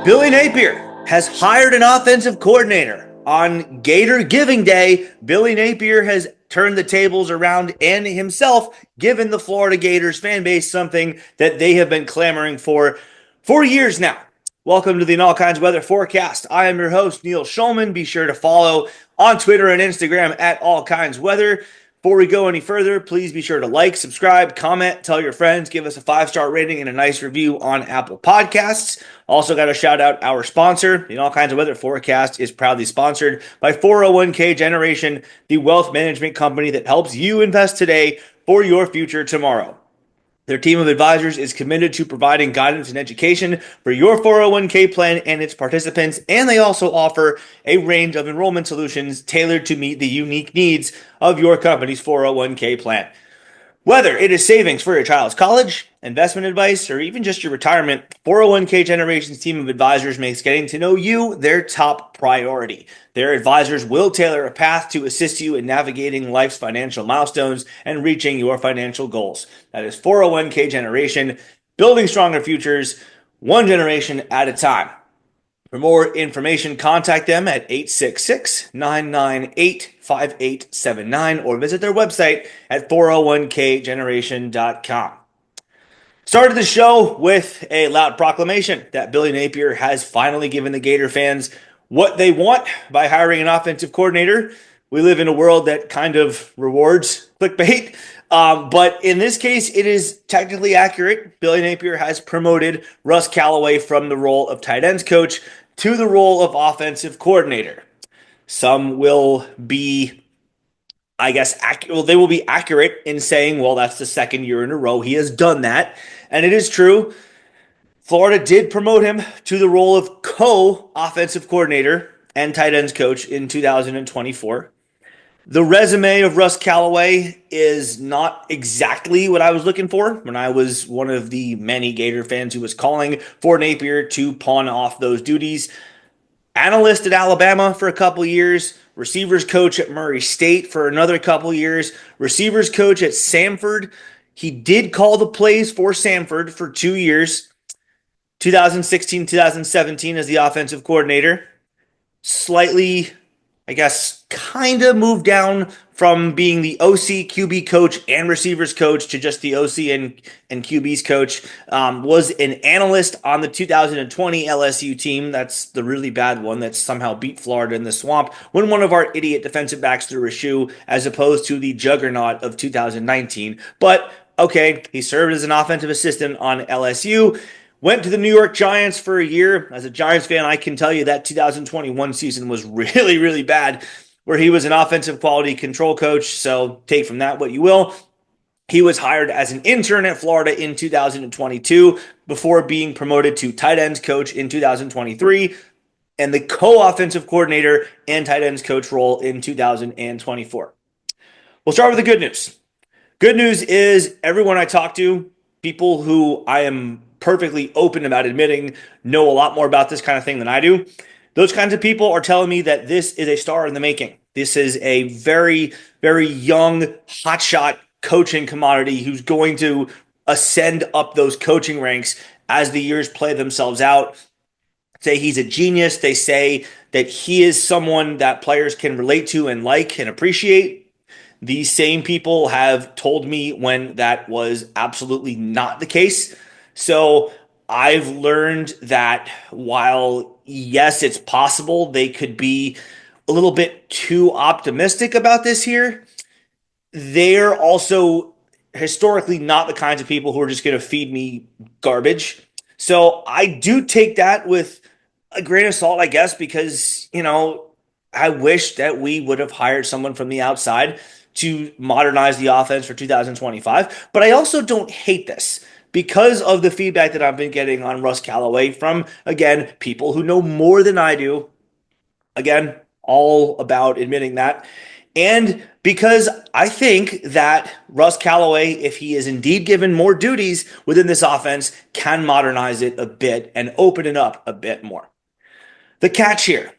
Billy Napier has hired an offensive coordinator. On Gator Giving Day, Billy Napier has turned the tables around and himself given the Florida Gators fan base something that they have been clamoring for years now. Welcome to the All Kinds Weather Forecast. I am your host, Neil Schulman. Be sure to follow on Twitter and Instagram at All Kinds Weather. Before we go any further, please be sure to like, subscribe, comment, tell your friends, give us a 5-star rating and a nice review on Apple Podcasts. Also got to shout out our sponsor. The All Kinds of Weather Forecast is proudly sponsored by 401k Generation, the wealth management company that helps you invest today for your future tomorrow. Their team of advisors is committed to providing guidance and education for your 401k plan and its participants, and they also offer a range of enrollment solutions tailored to meet the unique needs of your company's 401k plan. Whether it is savings for your child's college, investment advice, or even just your retirement, 401k Generation's team of advisors makes getting to know you their top priority. Their advisors will tailor a path to assist you in navigating life's financial milestones and reaching your financial goals. That is 401k Generation, building stronger futures, one generation at a time. For more information, contact them at 866-998-5879 or visit their website at 401kgeneration.com. Started the show with a loud proclamation that Billy Napier has finally given the Gator fans what they want by hiring an offensive coordinator. We live in a world that kind of rewards clickbait. But in this case, it is technically accurate. Billy Napier has promoted Russ Callaway from the role of tight ends coach to the role of offensive coordinator. Some will be, they will be accurate in saying, well, that's the second year in a row he has done that. And it is true. Florida did promote him to the role of co-offensive coordinator and tight ends coach in 2024. The resume of Russ Callaway is not exactly what I was looking for when I was one of the many Gator fans who was calling for Napier to pawn off those duties. Analyst at Alabama for a couple years, receivers coach at Murray State for another couple years, receivers coach at Samford. He did call the plays for Samford for 2 years, 2016, 2017 as the offensive coordinator. Slightly, kind of moved down from being the OC, QB coach, and receivers coach to just the OC and QB's coach. Was an analyst on the 2020 LSU team. That's the really bad one that somehow beat Florida in the swamp when one of our idiot defensive backs threw a shoe, as opposed to the juggernaut of 2019. But, okay, he served as an offensive assistant on LSU. Went to the New York Giants for a year. As a Giants fan, I can tell you that 2021 season was really, really bad, where he was an offensive quality control coach, so take from that what you will. He was hired as an intern at Florida in 2022 before being promoted to tight ends coach in 2023 and the co-offensive coordinator and tight ends coach role in 2024. We'll start with the good news. Good news is everyone I talk to, people who I am perfectly open about admitting know a lot more about this kind of thing than I do. Those kinds of people are telling me that this is a star in the making. This is a very, very young, hotshot coaching commodity who's going to ascend up those coaching ranks as the years play themselves out. Say he's a genius. They say that he is someone that players can relate to and like and appreciate. These same people have told me when that was absolutely not the case. So I've learned that while, yes, it's possible they could be a little bit too optimistic about this here, they're also historically not the kinds of people who are just going to feed me garbage. So I do take that with a grain of salt, I guess, because, I wish that we would have hired someone from the outside to modernize the offense for 2025. But I also don't hate this, because of the feedback that I've been getting on Russ Callaway from, again, people who know more than I do. Again, all about admitting that. And because I think that Russ Callaway, if he is indeed given more duties within this offense, can modernize it a bit and open it up a bit more. The catch here,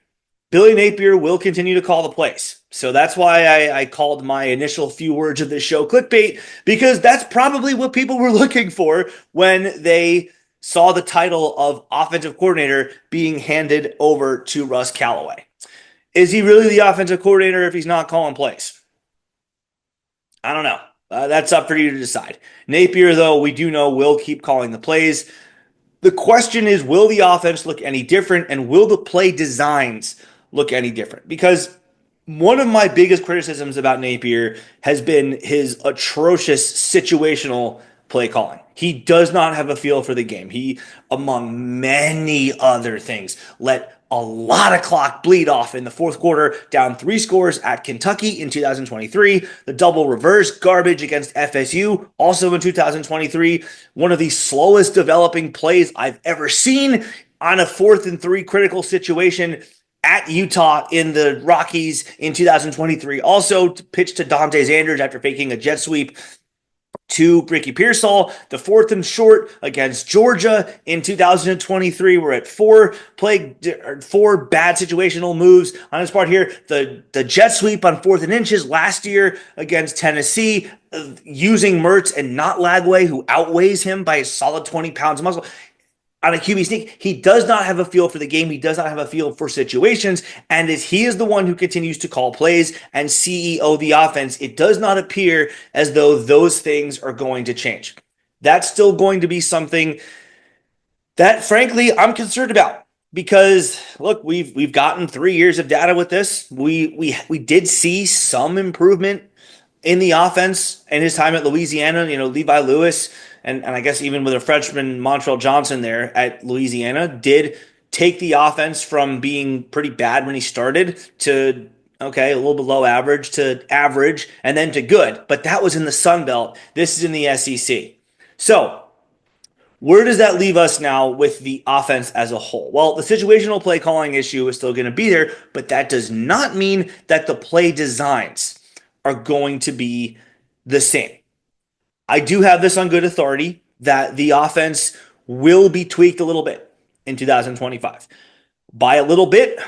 Billy Napier will continue to call the plays. So that's why I called my initial few words of this show clickbait, because that's probably what people were looking for when they saw the title of offensive coordinator being handed over to Russ Callaway. Is he really the offensive coordinator if he's not calling plays? I don't know. That's up for you to decide. Napier, though, we do know will keep calling the plays. The question is, will the offense look any different, and will the play designs look any different? Because one of my biggest criticisms about Napier has been his atrocious situational play calling. He does not have a feel for the game. He, among many other things, let a lot of clock bleed off in the fourth quarter, down 3 scores at Kentucky in 2023. The double reverse garbage against FSU, also in 2023. One of the slowest developing plays I've ever seen on a 4th and 3 critical situation at Utah in the Rockies in 2023. Also pitched to Dante Sanders after faking a jet sweep to Ricky Pearsall. The 4th and short against Georgia in 2023. We're at 4 bad situational moves on his part here. The jet sweep on 4th and inches last year against Tennessee, using Mertz and not Lagway, who outweighs him by a solid 20 pounds of muscle. On a QB sneak, he does not have a feel for the game. He does not have a feel for situations. And as he is the one who continues to call plays and CEO the offense, it does not appear as though those things are going to change. That's still going to be something that, frankly, I'm concerned about. Because look, we've gotten 3 years of data with this. We did see some improvement in the offense in his time at Louisiana. Levi Lewis and I guess even with a freshman Montrell Johnson there at Louisiana did take the offense from being pretty bad when he started to a little below average to average and then to good. But that was in the Sun Belt. This is in the SEC. So where does that leave us now with the offense as a whole? Well, the situational play calling issue is still going to be there, but that does not mean that the play designs are going to be the same. I do have this on good authority that the offense will be tweaked a little bit in 2025. By a little bit,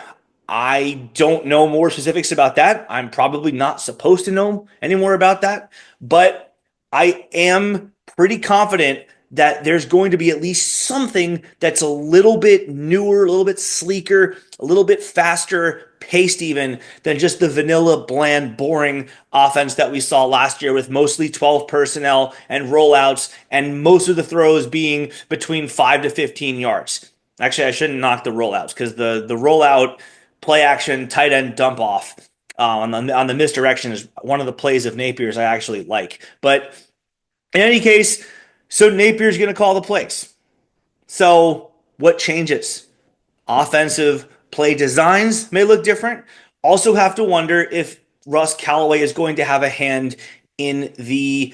I don't know more specifics about that. I'm probably not supposed to know any more about that, but I am pretty confident that there's going to be at least something that's a little bit newer, a little bit sleeker, a little bit faster paced even than just the vanilla, bland, boring offense that we saw last year with mostly 12 personnel and rollouts and most of the throws being between 5 to 15 yards. Actually, I shouldn't knock the rollouts because the rollout play action tight end dump off on the misdirection is one of the plays of Napier's I actually like. But in any case, so Napier's going to call the plays. So what changes? Offensive play designs may look different. Also have to wonder if Russ Callaway is going to have a hand in the,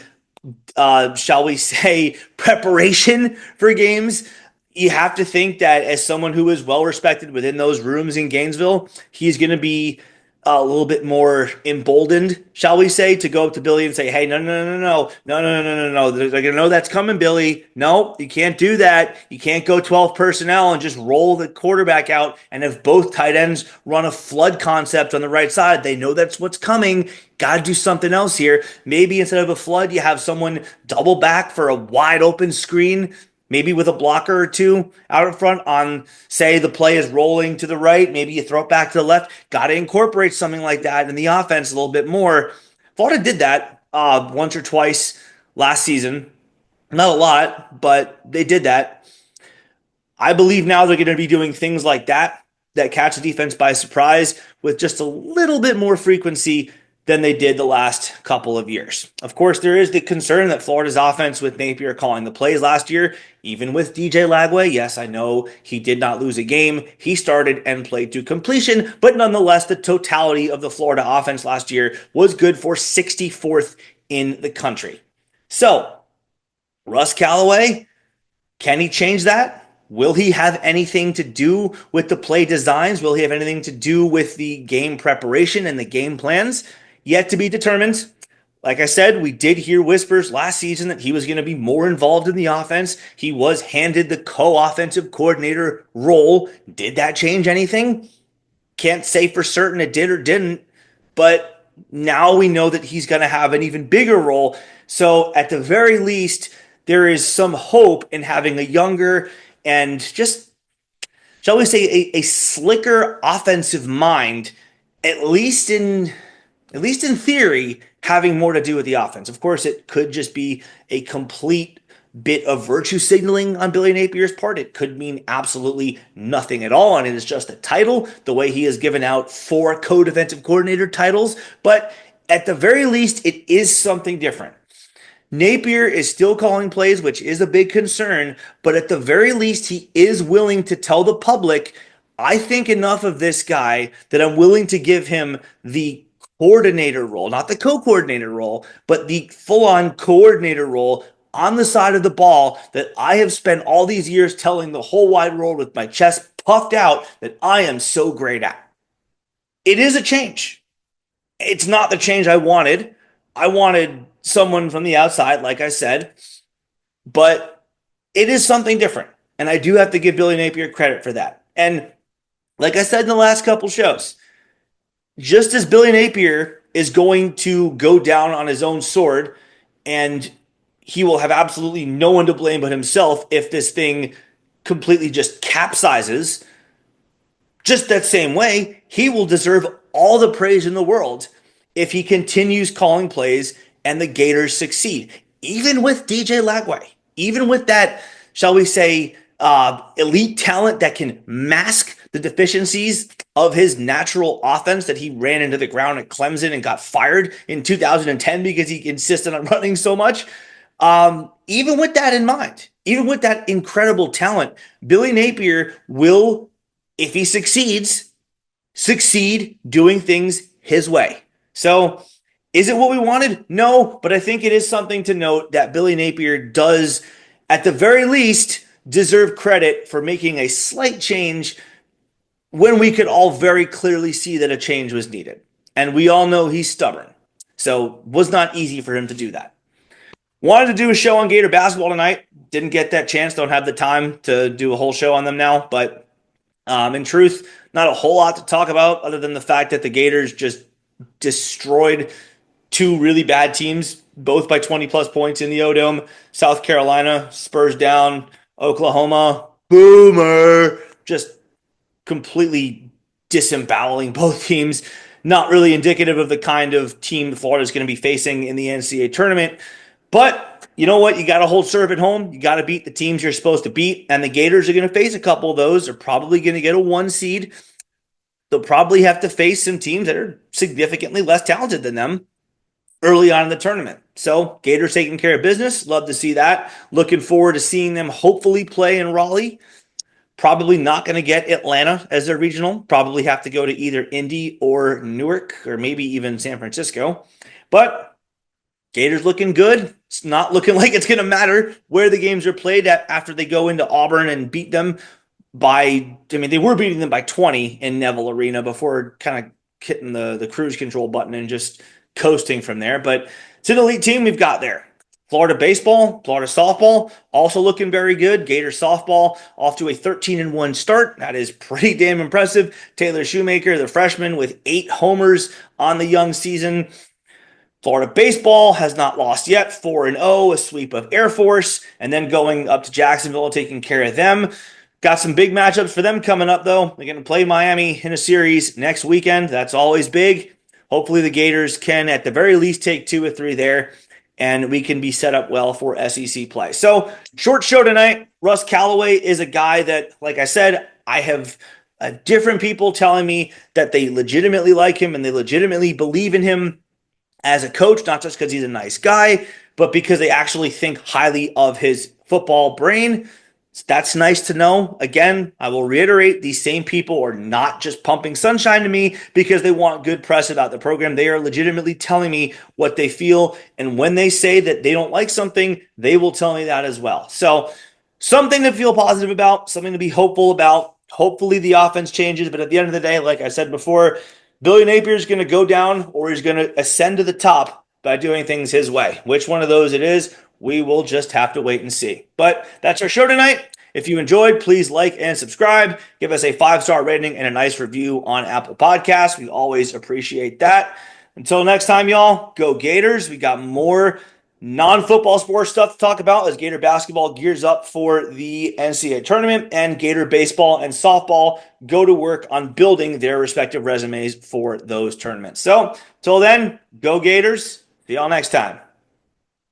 shall we say, preparation for games. You have to think that as someone who is well respected within those rooms in Gainesville, he's going to be a little bit more emboldened, shall we say, to go up to Billy and say, hey, no. They're going to know that's coming, Billy. No, you can't do that. You can't go 12 personnel and just roll the quarterback out and have both tight ends run a flood concept on the right side. They know that's what's coming. Got to do something else here. Maybe instead of a flood, you have someone double back for a wide open screen, maybe with a blocker or two out in front on, say, the play is rolling to the right. Maybe you throw it back to the left. Got to incorporate something like that in the offense a little bit more. Florida did that once or twice last season. Not a lot, but they did that. I believe now they're going to be doing things like that catch the defense by surprise with just a little bit more frequency than they did the last couple of years. Of course, there is the concern that Florida's offense with Napier calling the plays last year, even with DJ Lagway. Yes, I know he did not lose a game. He started and played to completion, but nonetheless, the totality of the Florida offense last year was good for 64th in the country. So, Russ Callaway, can he change that? Will he have anything to do with the play designs? Will he have anything to do with the game preparation and the game plans? Yet to be determined. Like I said, we did hear whispers last season that he was going to be more involved in the offense. He was handed the co-offensive coordinator role. Did that change anything? Can't say for certain it did or didn't, but now we know that he's going to have an even bigger role. So at the very least, there is some hope in having a younger and just, shall we say, a slicker offensive mind, at least in theory, having more to do with the offense. Of course, it could just be a complete bit of virtue signaling on Billy Napier's part. It could mean absolutely nothing at all, and it is just a title, the way he has given out 4 co-defensive coordinator titles. But at the very least, it is something different. Napier is still calling plays, which is a big concern, but at the very least, he is willing to tell the public, I think enough of this guy that I'm willing to give him the coordinator role, not the co-coordinator role, but the full-on coordinator role on the side of the ball that I have spent all these years telling the whole wide world with my chest puffed out that I am so great at. It is a change. It's not the change I wanted. I wanted someone from the outside, like I said, but it is something different. And I do have to give Billy Napier credit for that. And like I said in the last couple shows, just as Billy Napier is going to go down on his own sword and he will have absolutely no one to blame but himself if this thing completely just capsizes, just that same way, he will deserve all the praise in the world if he continues calling plays and the Gators succeed. Even with DJ Lagway, even with that, shall we say, elite talent that can mask the deficiencies of his natural offense that he ran into the ground at Clemson and got fired in 2010 because he insisted on running so much. Even with that in mind, even with that incredible talent, Billy Napier will, if he succeed doing things his way. So is it what we wanted? No, but I think it is something to note that Billy Napier does, at the very least, deserve credit for making a slight change when we could all very clearly see that a change was needed. And we all know he's stubborn. So it was not easy for him to do that. Wanted to do a show on Gator basketball tonight. Didn't get that chance. Don't have the time to do a whole show on them now. But in truth, not a whole lot to talk about other than the fact that the Gators just destroyed 2 really bad teams, both by 20-plus points in the O-Dome. South Carolina, Spurs down. Oklahoma, boomer. Just completely disemboweling both teams. Not really indicative of the kind of team Florida is going to be facing in the NCAA tournament. But you know what? You got to hold serve at home. You got to beat the teams you're supposed to beat. And the Gators are going to face a couple of those. They're probably going to get a 1 seed. They'll probably have to face some teams that are significantly less talented than them early on in the tournament. So Gators taking care of business. Love to see that. Looking forward to seeing them hopefully play in Raleigh. Probably not going to get Atlanta as their regional. Probably have to go to either Indy or Newark or maybe even San Francisco. But Gators looking good. It's not looking like it's going to matter where the games are played at after they go into Auburn and beat them by, they were beating them by 20 in Neville Arena before kind of hitting the cruise control button and just coasting from there. But it's an elite team we've got there. Florida baseball, Florida softball, also looking very good. Gator softball off to a 13-1 start. That is pretty damn impressive. Taylor Shoemaker, the freshman, with 8 homers on the young season. Florida baseball has not lost yet, 4-0, a sweep of Air Force, and then going up to Jacksonville and taking care of them. Got some big matchups for them coming up, though. They're going to play Miami in a series next weekend. That's always big. Hopefully the Gators can, at the very least, take 2 or 3 there, and we can be set up well for SEC play. So, short show tonight. Russ Callaway is a guy that, like I said, I have different people telling me that they legitimately like him and they legitimately believe in him as a coach, not just because he's a nice guy, but because they actually think highly of his football brain. That's nice to know. Again, I will reiterate, these same people are not just pumping sunshine to me because they want good press about the program. They are legitimately telling me what they feel. And when they say that they don't like something, they will tell me that as well. So something to feel positive about, something to be hopeful about. Hopefully the offense changes. But at the end of the day, like I said before, Billy Napier is going to go down or he's going to ascend to the top by doing things his way. Which one of those it is, we will just have to wait and see. But that's our show tonight. If you enjoyed, please like and subscribe. Give us a 5-star rating and a nice review on Apple Podcasts. We always appreciate that. Until next time, y'all, go Gators. We got more Non-football sports stuff to talk about as Gator basketball gears up for the NCAA tournament, and Gator baseball and softball go to work on building their respective resumes for those tournaments. So, till then, go Gators. See y'all next time.